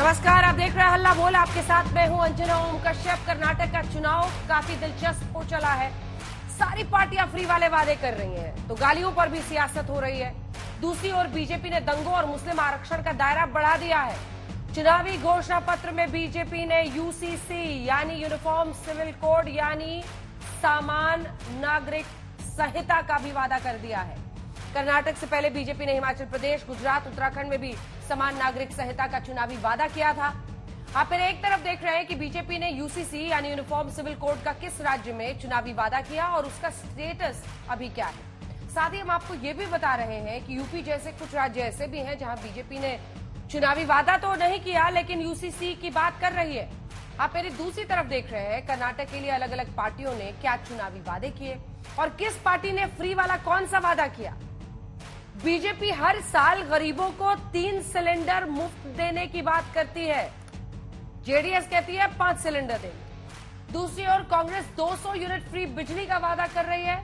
नमस्कार, आप देख रहे हैं हल्ला बोल। आपके साथ मैं हूं अंजना ओम कश्यप। कर्नाटक का चुनाव काफी दिलचस्प हो चला है। सारी पार्टियां फ्री वाले वादे कर रही हैं, तो गालियों पर भी सियासत हो रही है। दूसरी ओर बीजेपी ने दंगों और मुस्लिम आरक्षण का दायरा बढ़ा दिया है। चुनावी घोषणा पत्र में बीजेपी ने यूसीसी यानी यूनिफॉर्म सिविल कोड यानी समान नागरिक संहिता का भी वादा कर दिया है। कर्नाटक से पहले बीजेपी ने हिमाचल प्रदेश, गुजरात, उत्तराखंड में भी समान नागरिक संहिता का चुनावी वादा किया था। आप फिर एक तरफ देख रहे हैं कि बीजेपी ने यूसीसी यानी यूनिफॉर्म सिविल कोड का किस राज्य में चुनावी वादा किया और उसका स्टेटस अभी क्या है। साथ ही हम आपको ये भी बता रहे हैं कि यूपी जैसे कुछ राज्य ऐसे भी हैं जहां बीजेपी ने चुनावी वादा तो नहीं किया लेकिन यूसीसी की बात कर रही है। आप मेरी दूसरी तरफ देख रहे हैं कर्नाटक के लिए अलग अलग पार्टियों ने क्या चुनावी वादे किए और किस पार्टी ने फ्री वाला कौन सा वादा किया। बीजेपी हर साल गरीबों को 3 सिलेंडर मुफ्त देने की बात करती है। जेडीएस कहती है 5 सिलेंडर देंगे। दूसरी ओर कांग्रेस 200 यूनिट फ्री बिजली का वादा कर रही है।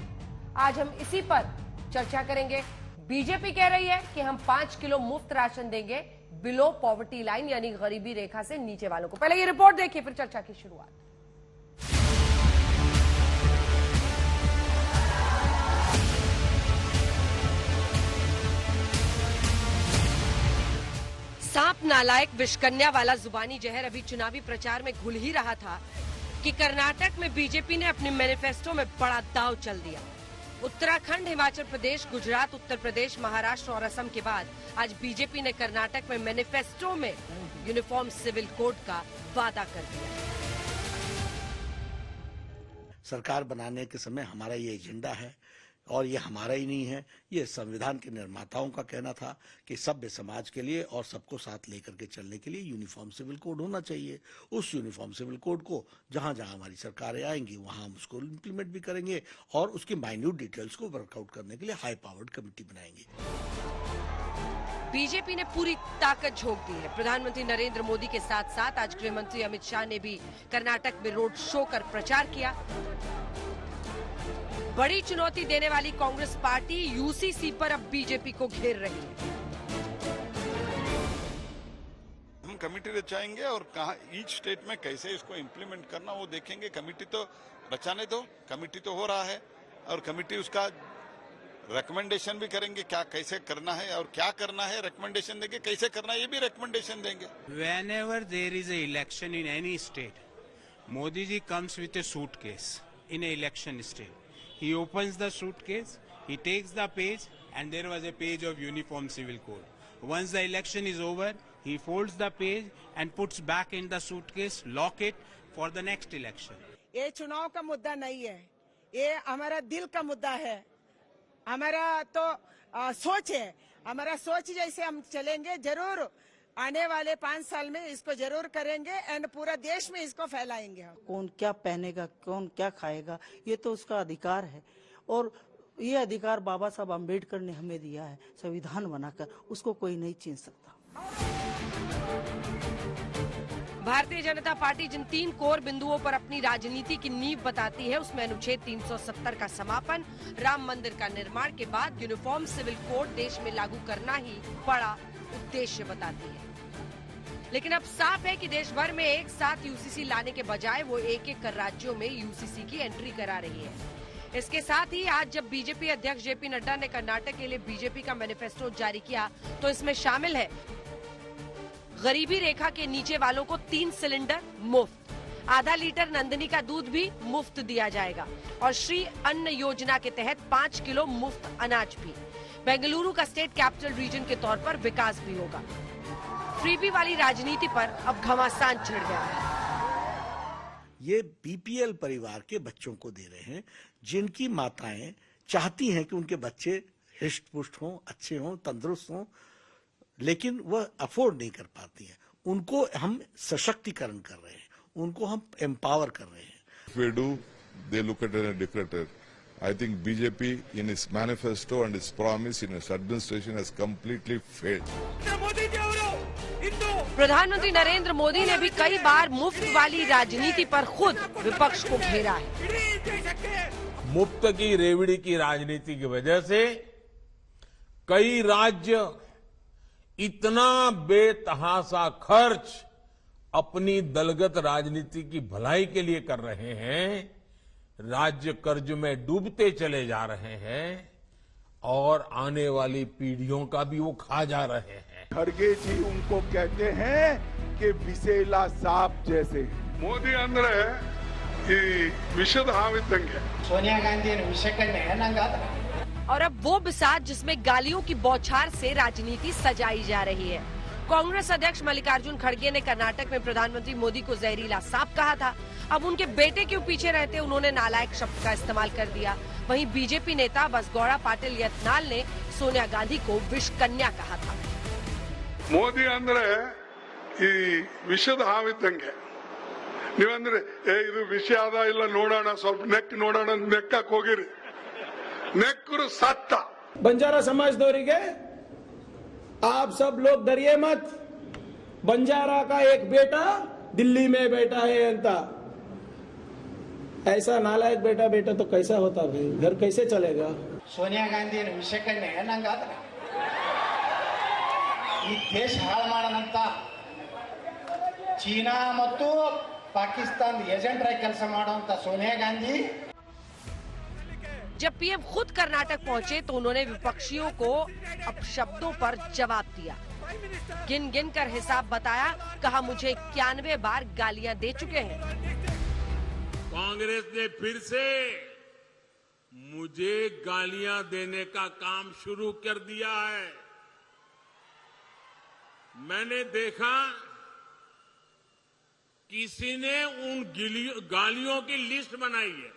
आज हम इसी पर चर्चा करेंगे। बीजेपी कह रही है कि हम 5 किलो मुफ्त राशन देंगे बिलो पॉवर्टी लाइन यानी गरीबी रेखा से नीचे वालों को। पहले ये रिपोर्ट देखिए, फिर चर्चा की शुरुआत। सांप नालायक विषकन्या वाला जुबानी जहर अभी चुनावी प्रचार में घुल ही रहा था कि कर्नाटक में बीजेपी ने अपने मैनिफेस्टो में बड़ा दांव चल दिया। उत्तराखंड, हिमाचल प्रदेश, गुजरात, उत्तर प्रदेश, महाराष्ट्र और असम के बाद आज बीजेपी ने कर्नाटक में मैनिफेस्टो में यूनिफॉर्म सिविल कोड का वादा कर दिया। सरकार बनाने के समय हमारा ये एजेंडा है और ये हमारा ही नहीं है, ये संविधान के निर्माताओं का कहना था कि सभ्य समाज के लिए और सबको साथ लेकर के चलने के लिए यूनिफॉर्म सिविल कोड होना चाहिए। उस यूनिफॉर्म सिविल कोड को जहां जहां हमारी सरकारें आएंगी वहां हम उसको इम्प्लीमेंट भी करेंगे और उसकी माइन्यूट डिटेल्स को वर्कआउट करने के लिए हाई पावर्ड कमेटी बनाएंगे। बीजेपी ने पूरी ताकत झोंक दी है। प्रधानमंत्री नरेंद्र मोदी के साथ साथ आज गृह मंत्री अमित शाह ने भी कर्नाटक में रोड शो कर प्रचार किया। बड़ी चुनौती देने वाली कांग्रेस पार्टी यूसीसी पर अब बीजेपी को घेर रही है। हम कमेटी रचाएंगे और कहा ईच स्टेट में कैसे इसको इम्प्लीमेंट करना वो देखेंगे। कमेटी तो रचाने दो, कमेटी तो हो रहा है और कमेटी उसका रिकमेंडेशन भी करेंगे क्या कैसे करना है और क्या करना है, रिकमेंडेशन देंगे कैसे करना है, ये भी रिकमेंडेशन देंगे। Whenever there is a election in any state, Modi ji comes with a suitcase in a election state. He opens the suitcase, he takes the page, and there was a page of uniform civil code. Once the election is over, he folds the page and puts back in the suitcase, lock it for the next election. ये चुनाव का मुद्दा नहीं है, ये हमारा दिल का मुद्दा है। हमारा तो सोच है, हमारा सोच जैसे हम चलेंगे जरूर आने वाले 5 साल में इसको जरूर करेंगे एंड पूरा देश में इसको फैलाएंगे। कौन क्या पहनेगा, कौन क्या खाएगा, ये तो उसका अधिकार है और ये अधिकार बाबा साहब अम्बेडकर ने हमें दिया है संविधान बनाकर, उसको कोई नहीं छीन सकता। भारतीय जनता पार्टी जिन 3 कोर बिंदुओं पर अपनी राजनीति की नींव बताती है उसमें अनुच्छेद 370 का समापन, राम मंदिर का निर्माण के बाद यूनिफॉर्म सिविल कोड देश में लागू करना ही बड़ा उद्देश्य बताती है। लेकिन अब साफ है कि देश भर में एक साथ यूसीसी लाने के बजाय वो एक एक कर राज्यों में यूसीसी की एंट्री करा रही है। इसके साथ ही आज जब बीजेपी अध्यक्ष जेपी नड्डा ने कर्नाटक के लिए बीजेपी का मैनिफेस्टो जारी किया तो इसमें शामिल है गरीबी रेखा के नीचे वालों को 3 सिलेंडर मुफ्त, आधा लीटर नंदिनी का दूध भी मुफ्त दिया जाएगा और श्री अन्न योजना के तहत 5 किलो मुफ्त अनाज भी। बेंगलुरु का स्टेट कैपिटल रीजन के तौर पर विकास भी होगा। फ्रीबी वाली राजनीति पर अब घमासान छिड़ गया है। ये बीपीएल परिवार के बच्चों को दे रहे हैं जिनकी माताएं चाहती हैं कि उनके बच्चे हिष्ट पुष्ट हों, अच्छे हों, तंदुरुस्त हों, लेकिन वह अफोर्ड नहीं कर पाती हैं। उनको हम सशक्तिकरण कर रहे हैं, उनको हम एम्पावर कर रहे हैं। If we do, they look at it in a different way. I think BJP in its manifesto and its promise in its administration has completely failed. प्रधानमंत्री नरेंद्र मोदी ने भी कई बार मुफ्त वाली राजनीति पर खुद विपक्ष को घेरा है। मुफ्त की रेवड़ी की राजनीति की वजह से कई राज्य इतना बेतहासा खर्च अपनी दलगत राजनीति की भलाई के लिए कर रहे हैं, राज्य कर्ज में डूबते चले जा रहे हैं और आने वाली पीढ़ियों का भी वो खा जा रहे हैं। खड़गे जी उनको कहते हैं कि विषैला सांप जैसे। ಮೋದಿ ಅಂದ್ರೆ ಈ ವಿಷದ ಹಾವಿದ್ದಂಗೆ। सोनिया गांधी ने विषय करने है ना गाता। और अब वो बिसात जिसमें गालियों की बौछार से राजनीति सजाई जा रही है। कांग्रेस अध्यक्ष मल्लिकार्जुन खड़गे ने कर्नाटक में प्रधानमंत्री मोदी को जहरीला सांप कहा था। अब उनके बेटे के पीछे रहते उन्होंने नालायक शब्द का इस्तेमाल कर दिया। वहीं बीजेपी नेता बसगौड़ा पाटिल यत्नाल ने सोनिया गांधी को विष कन्या कहा था। ಮೋದಿ ಅಂದ್ರೆ ಈ ವಿಷದ ಹಾವಿದ್ದಂಗೆ। ನೀವಂದ್ರೆ ಇದು ವಿಷ ಆದ ಇಲ್ಲ ನೋಡೋಣ, ಸ್ವಲ್ಪ ನೆಕ್ ನೋಡೋಣ, ನೆಕ್ಕಕ್ಕೆ ಹೋಗಿರಿ, ನೆಕ್ಕರು ಸತ್ತ। बंजारा समाजदवರಿಗೆ आप सब लोग डरिए मत, बंजारा का एक बेटा दिल्ली में बैठा है अंता। ऐसा नालायक बेटा तो कैसा होता भाई, घर कैसे चलेगा। सोनिया गांधी ने विषय करने है ना गाता। ಈ ದೇಶ ಹಾಳು ಮಾಡೋಣಂತ ಚೀನಾ ಮತ್ತು ಪಾಕಿಸ್ತಾನ ಏಜೆಂಟರಾಗಿ ಕೆಲಸ ಮಾಡುವಂತ सोनिया गांधी। जब पीएम खुद कर्नाटक पहुंचे तो उन्होंने विपक्षियों को अपशब्दों पर जवाब दिया। गिन गिन कर हिसाब बताया, कहा मुझे 91 बार गालियां दे चुके हैं। कांग्रेस ने फिर से मुझे गालियां देने का काम शुरू कर दिया है। मैंने देखा किसी ने उन गालियों की लिस्ट बनाई है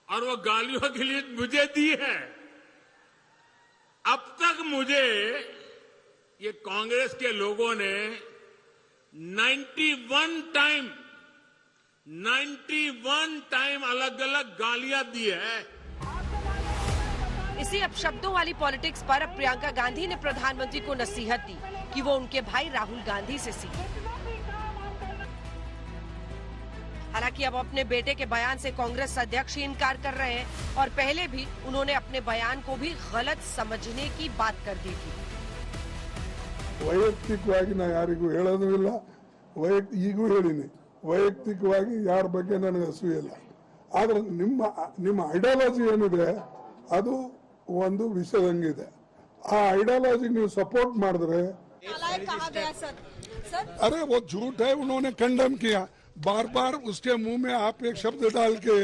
और वो गालियों की लिस्ट मुझे दी है। अब तक मुझे ये कांग्रेस के लोगों ने 91 टाइम अलग अलग गालियां दी है। इसी अपशब्दों वाली पॉलिटिक्स पर अब प्रियंका गांधी ने प्रधानमंत्री को नसीहत दी कि वो उनके भाई राहुल गांधी से सीखे। हालांकि अब अपने बेटे के बयान से कांग्रेस अध्यक्ष ही इनकार कर रहे हैं और पहले भी उन्होंने अपने बयान को भी गलत समझने की बात कर दी थी। ವೈಯಕ್ತಿಕವಾಗಿ ನಾ ಯಾರಿಗೂ ಹೇಳೋದು ಇಲ್ಲ, ಈಗೂ ಹೇಳಿನಿ, ವೈಯಕ್ತಿಕವಾಗಿ ಯಾರ ಬಗ್ಗೆ ನನಗೆ ಅಸೂಯಲ್ಲ। ಆದ್ರೆ ನಿಮ್ಮ ಐಡಿಯಾಲಜಿ ಏನಿದೆ ಅದು ಒಂದು ವಿಷಯದಂಗಿದೆ। ಆ ಐಡಿಯಾಲಜಿ ನೀವು सपोर्ट ಮಾಡಿದ್ರೆ अरे वो झूठ है, उन्होंने कंडेम किया। बार बार उसके मुंह में आप एक शब्द डाल के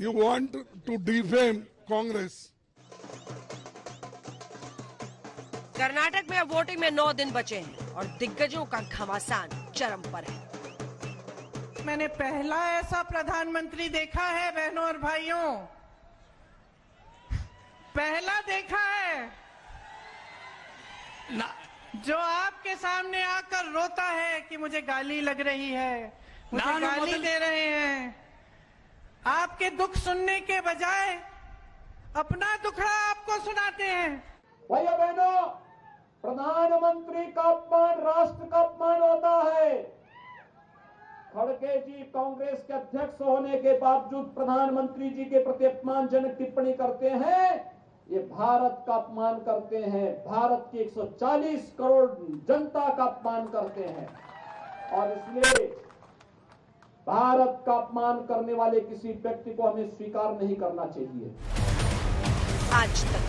you want to defame Congress. Karnataka में अब वोटिंग में 9 दिन बचे हैं और दिग्गजों का घमासान चरम पर है। मैंने पहला ऐसा प्रधानमंत्री देखा है बहनों और भाइयों, पहला देखा है जो आपके सामने आकर रोता है कि मुझे गाली लग रही है, मुझे गाली दे रहे हैं। आपके दुख सुनने के बजाय अपना दुखड़ा आपको सुनाते हैं। भैया बहनों, प्रधानमंत्री का अपमान राष्ट्र का अपमान होता है। खड़गे जी कांग्रेस के अध्यक्ष होने के बावजूद प्रधानमंत्री जी के प्रति अपमानजनक टिप्पणी करते हैं, ये भारत का अपमान करते हैं, भारत की 140 करोड़ जनता का अपमान करते हैं। और इसलिए भारत का अपमान करने वाले किसी व्यक्ति को हमें स्वीकार नहीं करना चाहिए। आज तक